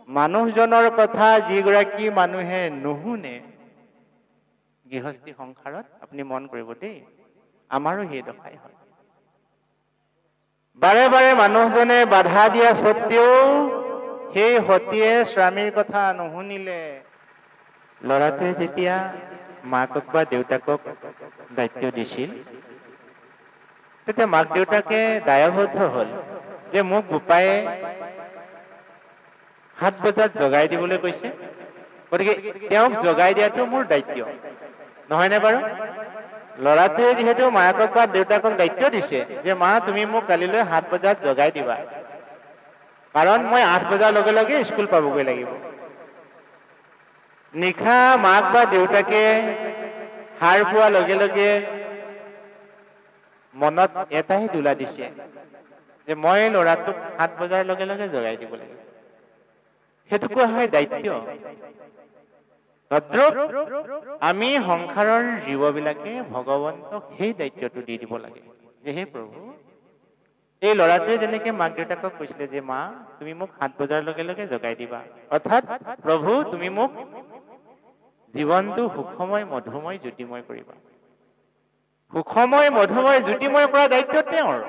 মানুহজনৰ কথা যিগৰাকী মানুহে নুশুনে গৃহস্থী সংসাৰত আপুনি মন কৰিব দেই, আমাৰো সেই দশাই হয়। বাৰে বাৰে মানুহজনে বাধা দিয়া সত্ত্বেও সেই সতীয়ে স্বামীৰ কথা নুশুনিলে। ল'ৰাটোৱে যেতিয়া মাকক বা দেউতাকক দায়িত্ব দিছিল, তেতিয়া মাক দেউতাকে দায়বদ্ধ হ'ল যে মোক বোপায়ে 7 বজাত জগাই দিবলৈ কৈছে, গতিকে তেওঁক জগাই দিয়াটো মোৰ দায়িত্ব, নহয়নে বাৰু? ল'ৰাটোৱে যিহেতু মাকক বা দেউতাকক দায়িত্ব দিছে যে মা তুমি মোক কালিলৈ 7 বজাত জগাই দিবা, কাৰণ মই 8 বজাৰ লগে লগে স্কুল পাবগৈ লাগিব। নিশা মাক বা দেউতাকে সাৰ পোৱাৰ লগে লগে মনত এটাই দোলা দিছে যে মই ল'ৰাটোক 7 বজাৰ লগে লগে জগাই দিব লাগিব। সেইটো কোৱা হয় দায়িত্ব। তদ্ৰূপ আমি সংসাৰৰ জীৱবিলাকে ভগৱন্তক সেই দায়িত্বটো দি দিব লাগে যে হে প্ৰভু, এই ল'ৰাটোৱে যেনেকে মাক দেউতাকক কৈছিলে যে মা তুমি মোক 7 বজাৰ লগে লগে জগাই দিবা, অৰ্থাৎ প্ৰভু তুমি মোক জীৱনটো সুখময় মধুময় জ্যোতিময় কৰিবা। সুখময় মধুময় জ্যোতিময় কৰা দায়িত্ব তেওঁৰ,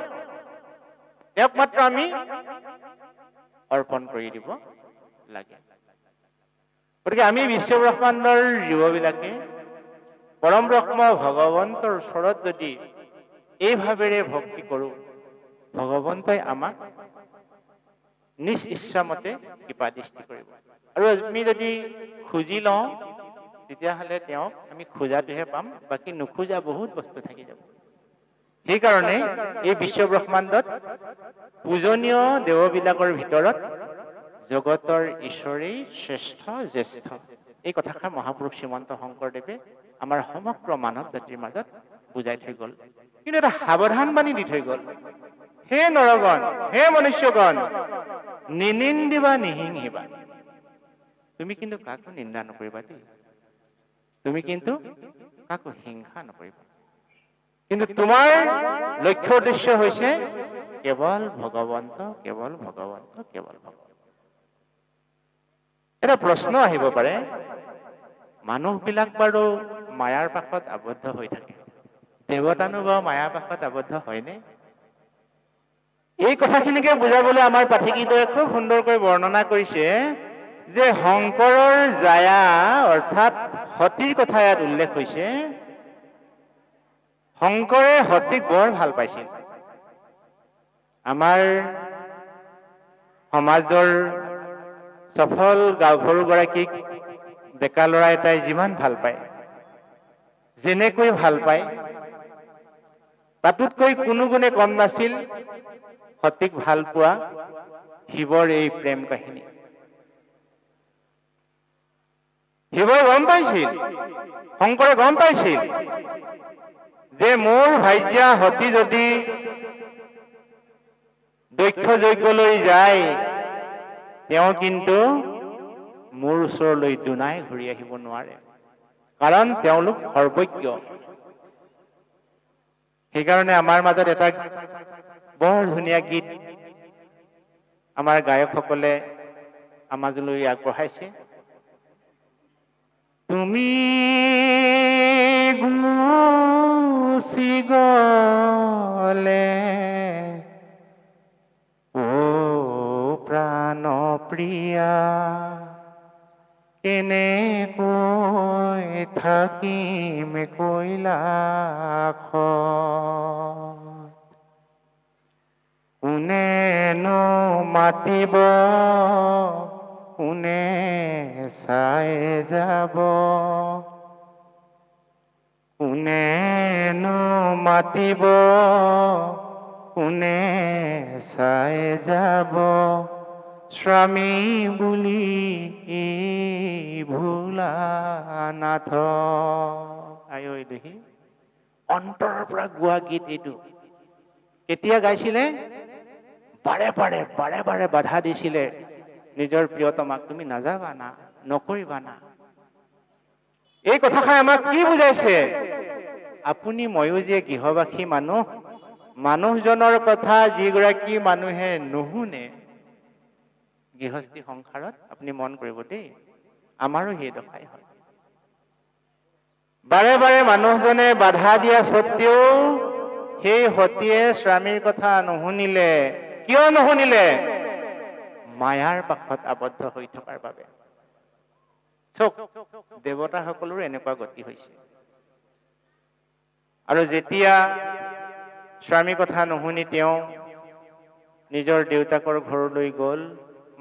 তেওঁক মাত্ৰ আমি অৰ্পণ কৰি দিব লাগে। গতিকে আমি বিশ্বব্ৰহ্মাণ্ডৰ জীৱবিলাকে পৰম ব্ৰহ্ম ভগৱন্তৰ ওচৰত যদি এই ভাৱেৰে ভক্তি কৰোঁ, ভগৱন্তই আমাক নিজ ইচ্ছামতে কৃপা দৃষ্টি কৰিব। আৰু আমি যদি খুজি লওঁ তেতিয়াহ'লে তেওঁক আমি খোজাটোহে পাম, বাকী নোখোজা বহুত বস্তু থাকি যাব। সেইকাৰণে এই বিশ্বব্ৰহ্মাণ্ডত পূজনীয় দেৱবিলাকৰ ভিতৰত জগতৰ ঈশ্বৰেই শ্ৰেষ্ঠ জ্যেষ্ঠ, এই কথাষাৰ মহাপুৰুষ শ্ৰীমন্ত শংকৰদেৱে আমাৰ সমগ্ৰ মানৱ জাতিৰ মাজত বুজাই থৈ গ'ল। কিন্তু এটা সাৱধান বাণী দি থৈ গ'ল, হে নৰগণ, হে মনুষ্যগণ, নিনিন্দিবা নিহিংসিবা। তুমি কিন্তু কাকো নিন্দা নকৰিবা দেই, তুমি কিন্তু কাকো হিংসা নকৰিবা, কিন্তু তোমাৰ লক্ষ্য উদ্দেশ্য হৈছে কেৱল ভগৱন্ত, কেৱল ভগৱন্ত, কেৱল ভগৱন্ত। এটা প্ৰশ্ন আহিব পাৰে, মানুহবিলাক বাৰু মায়াৰ পাশত আবদ্ধ হৈ থাকে, দেৱতানো বাৰু মায়াৰ পাশত আবদ্ধ হয়নে? এই কথাখিনিকে বুজাবলৈ আমাৰ পাঠিকীদ্বয়ে খুব সুন্দৰকৈ বৰ্ণনা কৰিছে যে শংকৰৰ জায়া অৰ্থাৎ সতীৰ কথা ইয়াত উল্লেখ হৈছে। শংকৰে সতীক বৰ ভাল পাইছিল। আমাৰ সমাজৰ সফল গাভৰুগৰাকীক ডেকা ল'ৰা এটাই যিমান ভাল পায়, যেনেকৈ ভাল পায়, তাতোতকৈ কোনো গুণে কম নাছিল সতীক ভাল পোৱা শিৱৰ এই প্ৰেম কাহিনী। শিৱই গম পাইছিল, শংকৰে গম পাইছিল যে মোৰ ভাৰ্যা সতী যদি দক্ষ যজ্ঞলৈ যায়, তেওঁ কিন্তু মোৰ ওচৰলৈ দুনাই ঘূৰি আহিব নোৱাৰে, কাৰণ তেওঁলোক সৰ্বজ্ঞ। সেইকাৰণে আমাৰ মাজত এটা বৰ ধুনীয়া গীত আমাৰ গায়কসকলে আমাজলৈ আগবঢ়াইছে। তুমি গুচি গলে ও প্ৰাণ প্ৰিয়া, কেনেকৈ থাকিম কৈলাশত, কোনেনো মাতিব, কোনে চাই যাব, কোনেনো মাতিব, কোনে চাই যাব, স্বামী বুলি ভোলা নাথ। আই ঐ দেখি অন্তৰৰ পৰা গোৱা গীত এইটো। কেতিয়া গাইছিলে? বাৰে বাৰে বাৰে বাৰে বাধা দিছিলে নিজৰ প্ৰিয়তমাক, তুমি নাযাবা না, নকৰিবা না। এই কথাষাৰ আমাক কি বুজাইছে? আপুনি ময়ো যে গৃহবাসী মানুহ, মানুহজনৰ কথা যিগৰাকী মানুহে নুশুনে গৃহস্থী সংসাৰত আপুনি মন কৰিব দেই, আমাৰো সেই দশাই হয়। বাৰে বাৰে মানুহজনে বাধা দিয়া সত্ত্বেও সেই সতীয়ে স্বামীৰ কথা নুশুনিলে। কিয় নুশুনিলে? মায়াৰ পাশত আবদ্ধ হৈ থকাৰ বাবে। চক, দেৱতাসকলৰো এনেকুৱা গতি হৈছে। আৰু যেতিয়া স্বামীৰ কথা নুশুনি তেওঁ নিজৰ দেউতাকৰ ঘৰলৈ গ'ল,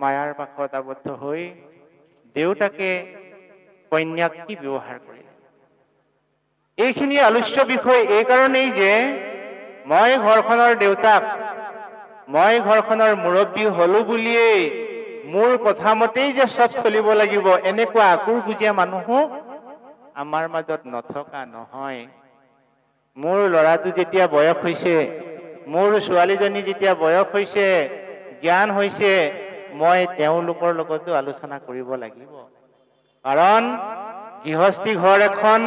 মায়াৰ পাশত আবদ্ধ হৈ দেউতাকে কন্যাক কি ব্যৱহাৰ কৰিলে। এইখিনি আলোচ্য বিষয় এই কাৰণেই যে মই ঘৰখনৰ দেউতাক, মই ঘৰখনৰ মুৰব্বী হলো বুলিয়েই মোৰ কথা মতেই যে চব চলিব লাগিব, এনেকুৱা আকুৰ বুজীয়া মানুহো আমাৰ মাজত নথকা নহয়। মোৰ ল'ৰাটো যেতিয়া বয়স হৈছে, মোৰ ছোৱালীজনী যেতিয়া বয়স হৈছে, জ্ঞান হৈছে, মই তেওঁলোকৰ লগতো আলোচনা কৰিব লাগিব। কাৰণ গৃহস্থী ঘৰ এখন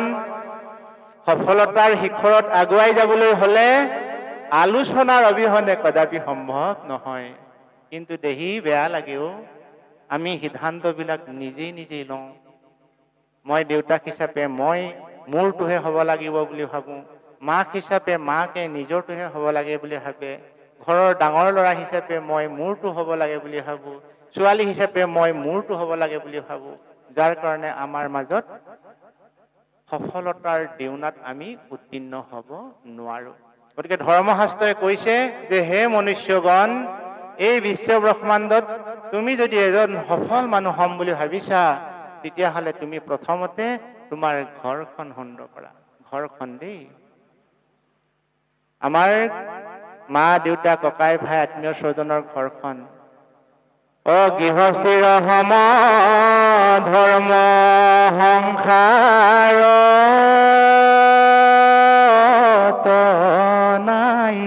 সফলতাৰ শিখৰত আগুৱাই যাবলৈ হলে আলোচনাৰ অবিহনে কদাপি সম্ভৱ নহয়। কিন্তু দেহি বেয়া লাগেও, আমি সিদ্ধান্তবিলাক নিজেই নিজেই লওঁ। মই দেউতাক হিচাপে মই মোৰটোহে হ'ব লাগিব বুলি ভাবোঁ, মাক হিচাপে মাকে নিজৰটোহে হ'ব লাগে বুলি ভাবে, ঘৰৰ ডাঙৰ ল'ৰা হিচাপে মই মোৰটো হ'ব লাগে বুলি ভাবোঁ, ছোৱালী হিচাপে মই মোৰটো হ'ব লাগে বুলি ভাবোঁ, যাৰ কাৰণে আমাৰ মাজত সফলতাৰ দেউনাত আমি উত্তীৰ্ণ হ'ব নোৱাৰো। গতিকে ধৰ্মশাস্ত্ৰই কৈছে যে হে মনুষ্যগণ, এই বিশ্ব ব্ৰহ্মাণ্ডত তুমি যদি এজন সফল মানুহ হ'ম বুলি ভাবিছা, তেতিয়াহ'লে তুমি প্ৰথমতে তোমাৰ ঘৰখন সুন্দৰ কৰা। ঘৰখন দেই, আমাৰ মা দেউতা ককাই ভাই আত্মীয় স্বজনৰ ঘৰখন। গৃহস্থীৰ সম ধৰ্ম সংসাৰ নাই,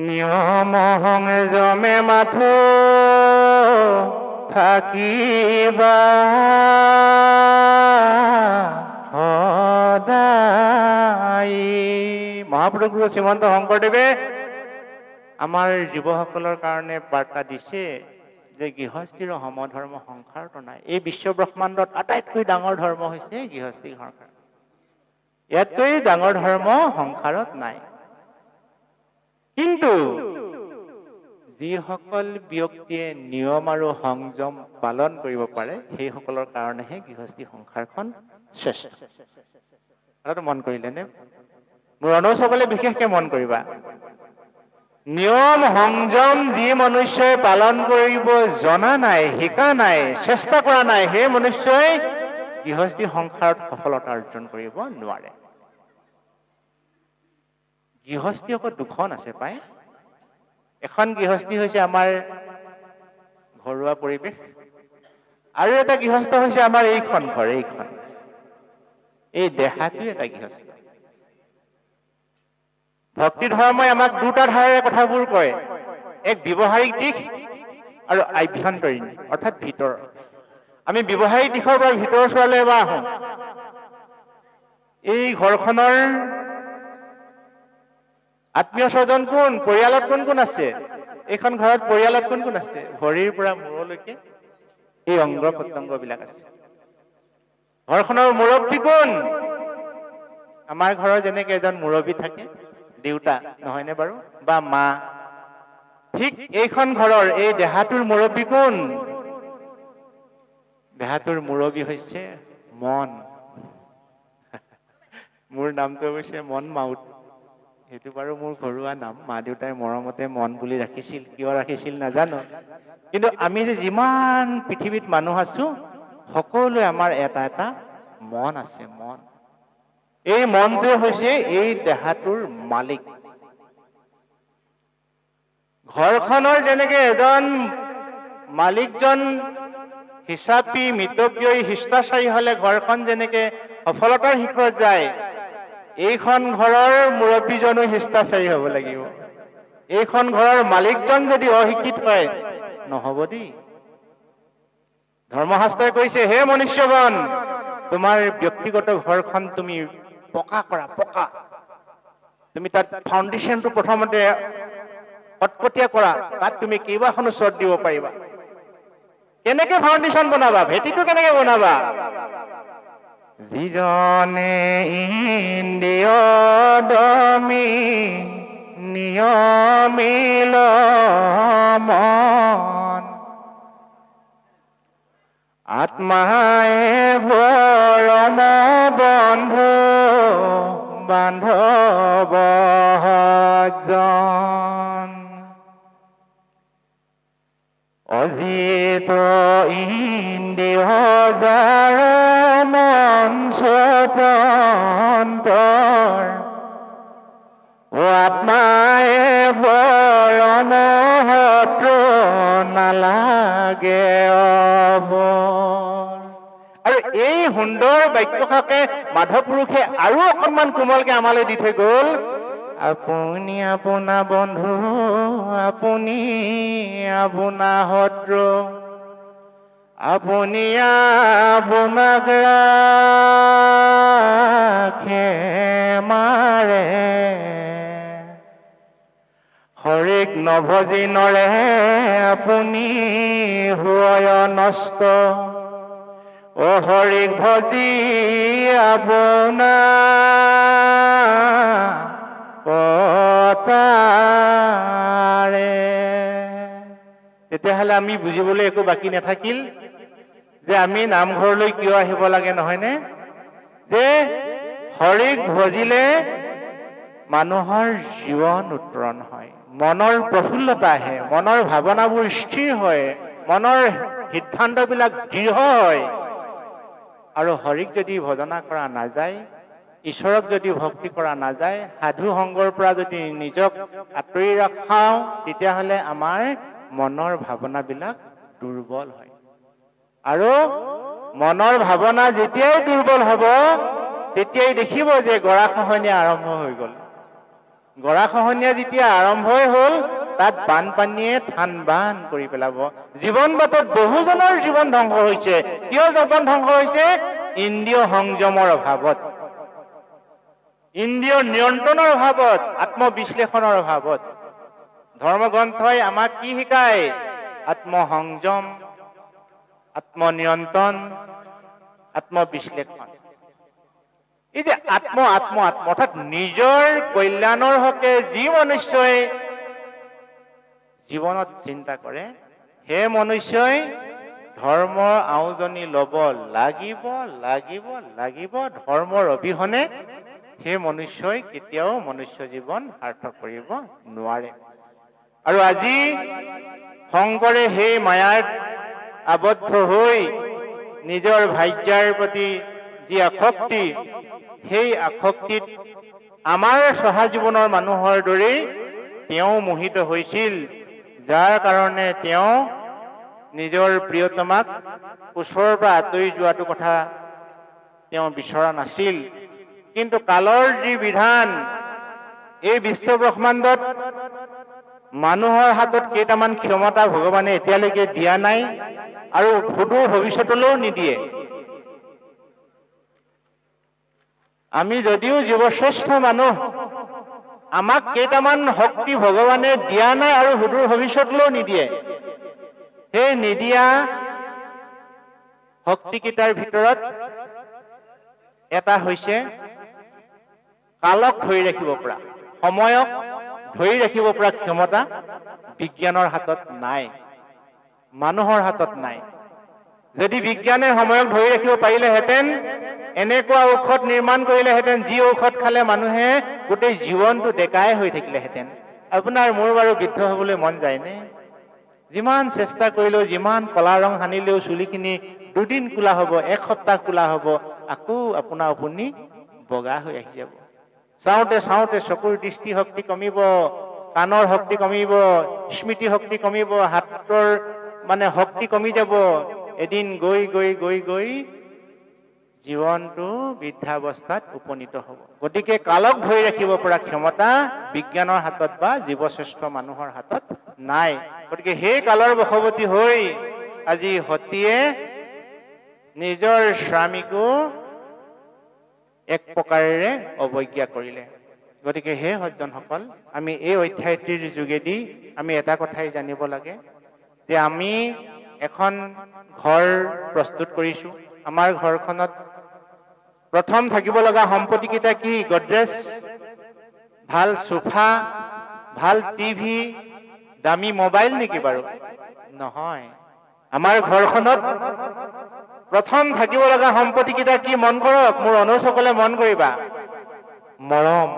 নিয়ম সংযমে মাথো থাকিবা সদায়। মহাপুৰুষ গুৰু শ্ৰীমন্ত শংকৰদেৱে আমাৰ যুৱসকলৰ কাৰণে বাৰ্তা দিছে যে গৃহস্থীৰ সমধৰ্ম সংসাৰত নাই। এই বিশ্ব ব্ৰহ্মাণ্ডত আটাইতকৈ ডাঙৰ ধৰ্ম হৈছে গৃহস্থী সংসাৰ। ইয়াতকৈ ডাঙৰ ধৰ্ম সংসাৰত নাই। কিন্তু যিসকল ব্যক্তিয়ে নিয়ম আৰু সংযম পালন কৰিব পাৰে, সেইসকলৰ কাৰণেহে গৃহস্থী সংসাৰখন শ্ৰেষ্ঠ। কথাটো মন কৰিলেনে? মোৰ অনুজসকলে বিশেষকে মন কৰিবা। নিয়ম সংযম যি মনুষ্যই পালন কৰিব জনা নাই, শিকা নাই, চেষ্টা কৰা নাই, সেই মনুষ্যই গৃহস্থী সংসাৰত সফলতা অৰ্জন কৰিব নোৱাৰে। গৃহস্থী আকৌ দুখন আছে পাই। এখন গৃহস্থী হৈছে আমাৰ ঘৰুৱা পৰিৱেশ, আৰু এটা গৃহস্থ হৈছে আমাৰ এইখন ঘৰ, এইখন এই দেহাটোৱে এটা গৃহস্থ। ভক্তি ধৰ্মই আমাক দুটা ধাৰেৰে কথাবোৰ কয়, এক ব্যৱহাৰিক দিশ আৰু আভ্যন্তৰীণ অৰ্থাৎ ভিতৰ। আমি ব্যৱহাৰিক দিশৰ পৰা ভিতৰ চোৱালৈ এবাৰ আহোঁ। এই ঘৰখনৰ আত্মীয় স্বজন কোন, পৰিয়ালত কোন কোন আছে? এইখন ঘৰত পৰিয়ালত কোন কোন আছে? ভৰিৰ পৰা মূৰলৈকে এই অংগ প্ৰত্যংগ বিলাক আছে। ঘৰখনৰ মুৰব্বী কোন? আমাৰ ঘৰৰ যেনেকে এজন মুৰব্বী থাকে, দেউতা নহয়নে বাৰু, বা মা, ঠিক এইখন ঘৰৰ এই দেহাটোৰ মুৰব্বী কোন? দেহাটোৰ মুৰব্বী হৈছে মন। মোৰ নামটো অৱশ্যে মন মাউত, সেইটো বাৰু মোৰ ঘৰুৱা নাম। মা দেউতাই মৰমতে মন বুলি ৰাখিছিল, কিয় ৰাখিছিল নাজানো। কিন্তু আমি যে যিমান পৃথিৱীত মানুহ আছো, সকলোৱে আমাৰ এটা এটা মন আছে, মন। এই মনটোৱে হৈছে এই দেহাটোৰ মালিক। ঘৰখনৰ যেনেকে এজন মালিকজন হিচাপী মিতব্যয়ী শিষ্টাচাৰী হলে ঘৰখন যেনেকে সফলতাৰ শিখৰত যায়, এইখন ঘৰৰ মুৰব্বীজনো শিষ্টাচাৰী হ'ব লাগিব। এইখন ঘৰৰ মালিকজন যদি অশিক্ষিত হয় নহব দেই। ধৰ্মশাস্ত্ৰই কৈছে, হে মনুষ্যগণ, তোমাৰ ব্যক্তিগত ঘৰখন তুমি পকা কৰা, পকা। তুমি তাত ফাউণ্ডেশ্যনটো প্ৰথমতে কটকটীয়া কৰা, তাত তুমি কেইবাখনো শ্বট দিব পাৰিবা। কেনেকে ফাউণ্ডেশ্যন বনাবা, ভেটিটো কেনেকে বনাবা? যিজনে ইন্দ্ৰিয় দমি নিয়মিল মন, আত্মায়ে পৰম বন্ধু বান্ধৱ জন, অজিত ইন্দ্ৰিয় যাৰ মন স্বতন্ত্ৰৰ, আত্মায়ে পৰম শত্ৰু নালাগে অবৰ। আৰু এই সুন্দৰ বাক্যষাকে মাধৱ পুৰুষে আৰু অকণমান কোমলকে আমালৈ দি থৈ গ'ল। আপুনি আপোনা বন্ধু, আপুনি আপোনা শত্ৰু, আপুনি আপোনাক ৰাখে মাৰে, হৰিক নভজি নৰে আপুনি হয় নষ্ট, অ হৰিক ভজি আপোনাৰ পতাৰে। তেতিয়াহ'লে আমি বুজিবলৈ একো বাকী নাথাকিল যে আমি নামঘৰলৈ কিয় আহিব লাগে, নহয়নে? যে হৰিক ভজিলে মানুহৰ জীৱন উত্তৰণ হয়, মনৰ প্ৰফুল্লতা আহে, মনৰ ভাৱনাবোৰ স্থিৰ হয়, মনৰ সিদ্ধান্তবিলাক দৃঢ় হয়। আৰু হৰিক যদি ভজনা কৰা নাযায়, ঈশ্বৰক যদি ভক্তি কৰা নাযায়, সাধু সংগৰ পৰা যদি নিজক আঁতৰি ৰখাওঁ, তেতিয়াহ'লে আমাৰ মনৰ ভাৱনাবিলাক দুৰ্বল হয়। আৰু মনৰ ভাৱনা যেতিয়াই দুৰ্বল হ'ব, তেতিয়াই দেখিব যে গৰাখহনীয়া আৰম্ভ হৈ গ'ল। গৰাখহনীয়া যেতিয়া আৰম্ভই হ'ল, তাত বানপানীয়ে থান বান কৰি পেলাব। জীৱন বাটত বহুজনৰ জীৱন ধ্বংস হৈছে। কিয় জীৱন ধ্বংস হৈছে? ইন্দ্ৰিয় সংযমৰ অভাৱত, ইন্দ্ৰিয় নিয়ন্ত্ৰণৰ অভাৱত, আত্মবিশ্লেষণৰ অভাৱত। ধৰ্মগ্ৰন্থই আমাক কি শিকায়? আত্মসংযম, আত্মনিয়ন্ত্ৰণ, আত্মবিশ্লেষণ। এই যে আত্ম আত্ম আত্ম অৰ্থাৎ নিজৰ কল্যাণৰ হকে যি মনুষ্যই জীৱনত চিন্তা কৰে, সেই মনুষ্যই ধৰ্মৰ আউজনি ল'ব লাগিব লাগিব লাগিব। ধৰ্মৰ অবিহনে সেই মনুষ্যই কেতিয়াও মনুষ্য জীৱন সাৰ্থক কৰিব নোৱাৰে। আৰু আজি শংকৰে সেই মায়াত আবদ্ধ হৈ নিজৰ ভাগ্যৰ প্ৰতি যি আসক্তি, সেই আসক্তিত আমাৰ চহা জীৱনৰ মানুহৰ দৰেই তেওঁ মোহিত হৈছিল, যাৰ কাৰণে তেওঁ নিজৰ প্ৰিয়তমাক ওচৰৰ পৰা আঁতৰি যোৱাটো কথা তেওঁ বিচৰা নাছিল। কিন্তু কালৰ যি বিধান, এই বিশ্ব ব্ৰহ্মাণ্ডত মানুহৰ হাতত কেইটামান ক্ষমতা ভগৱানে এতিয়ালৈকে দিয়া নাই আৰু সুদূৰ ভৱিষ্যতলৈও নিদিয়ে। আমি যদিও জীৱশ্ৰেষ্ঠ মানুহ, আমাক কেইটামান শক্তি ভগৱানে দিয়া নাই আৰু সুদূৰ ভৱিষ্যতলৈও নিদিয়ে। সেই নিদিয়া শক্তিকেইটাৰ ভিতৰত এটা হৈছে কালক ধৰি ৰাখিব পৰা, সময়ক ধৰি ৰাখিব পৰা ক্ষমতা বিজ্ঞানৰ হাতত নাই, মানুহৰ হাতত নাই। যদি বিজ্ঞানে সময়ক ধৰি ৰাখিব পাৰিলেহেঁতেন, এনেকুৱা ঔষধ নিৰ্মাণ কৰিলেহেঁতেন, যি ঔষধ খালে মানুহে গোটেই জীৱনটো ডেকাই হৈ থাকিলেহেঁতেন। আপোনাৰ মোৰ বাৰু বৃদ্ধ হ'বলৈ মন যায়নে? যিমান চেষ্টা কৰিলেও, যিমান কলা ৰং সানিলেও চুলিখিনি দুদিন কোলা হ'ব, এক সপ্তাহ কোলা হ'ব, আকৌ আপুনি বগা হৈ আহি যাব। চাওঁতে চাওঁতে চকুৰ দৃষ্টিশক্তি কমিব, কাণৰ শক্তি কমিব, স্মৃতি শক্তি কমিব, হাতৰ শক্তি কমি যাব। এদিন গৈ গৈ গৈ গৈ জীৱনটো বৃদ্ধাৱস্থাত উপনীত হ'ব। গতিকে কালক ধৰি ৰাখিব পৰা ক্ষমতা বিজ্ঞানৰ হাতত বা জীৱশ্ৰেষ্ঠ মানুহৰ হাতত নাই। গতিকে সেই কালৰ বশৱৰ্তী হৈ আজি সতীয়ে নিজৰ স্বামীকো এক প্ৰকাৰেৰে অৱজ্ঞা কৰিলে। গতিকে হে সজ্জনসকল, আমি এই অধ্যায়টিৰ যোগেদি আমি এটা কথাই জানিব লাগে যে আমি এখন ঘৰ প্ৰস্তুত কৰিছোঁ। আমাৰ ঘৰখনত প্ৰথম থাকিব লগা সম্পত্তিকেইটা কি? গডৰেজ, ভাল সোফা, ভাল টিভি, দামী মোবাইল নেকি বাৰু? নহয়। আমাৰ ঘৰখনত প্ৰথম থাকিব লগা সম্পত্তিকেইটা কি? মন কৰক, মোৰ অনুজসকলে মন কৰিবা। মৰম,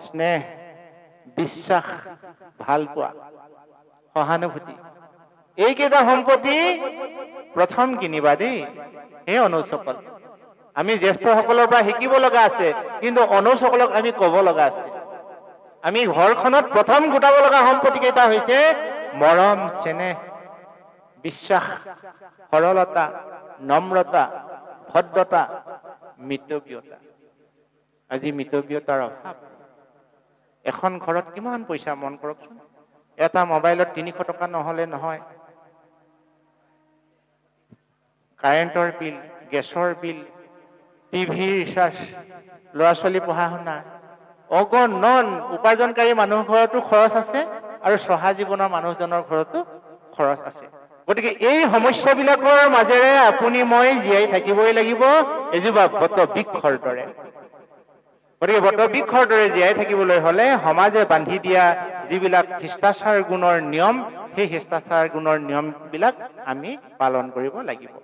স্নেহ, বিশ্বাস, ভাল পোৱা, সহানুভূতি, এইকেইটা সম্পত্তি প্ৰথম কিনিবা দেই। এই অনুজসকল, আমি জ্যেষ্ঠসকলৰ পৰা শিকিব লগা আছে, কিন্তু অনুজসকলক আমি ক'ব লগা আছে। আমি ঘৰখনত প্ৰথম গোটাব লগা সম্পত্তি কেইটা হৈছে মৰম, চেনেহ, বিশ্বাস, সৰলতা, নম্ৰতা, ভদ্ৰতা, মিতব্যয়তা। আজি মিতব্যয়তাৰ অভাৱ। এখন ঘৰত কিমান পইচা মন কৰকচোন। এটা মোবাইলত 300 টকা নহলে নহয়। কাৰেণ্টৰ বিল, গেছৰ বিল, টিভি ৰিচাৰ্জ, ল'ৰা ছোৱালী পঢ়া শুনা, অগণন উপাৰ্জনকাৰী মানুহৰ ঘৰতো খৰচ আছে আৰু চহা জীৱনৰ মানুহজনৰ ঘৰতো খৰচ আছে। গতিকে এই সমস্যাবিলাকৰ মাজেৰে আপুনি মই জীয়াই থাকিবই লাগিব এজোপা বটবৃক্ষৰ দৰে। গতিকে বটবৃক্ষৰ দৰে জীয়াই থাকিবলৈ হলে সমাজে বান্ধি দিয়া যিবিলাক শিষ্টাচাৰ গুণৰ নিয়ম, সেই শিষ্টাচাৰ গুণৰ নিয়মবিলাক আমি পালন কৰিব লাগিব।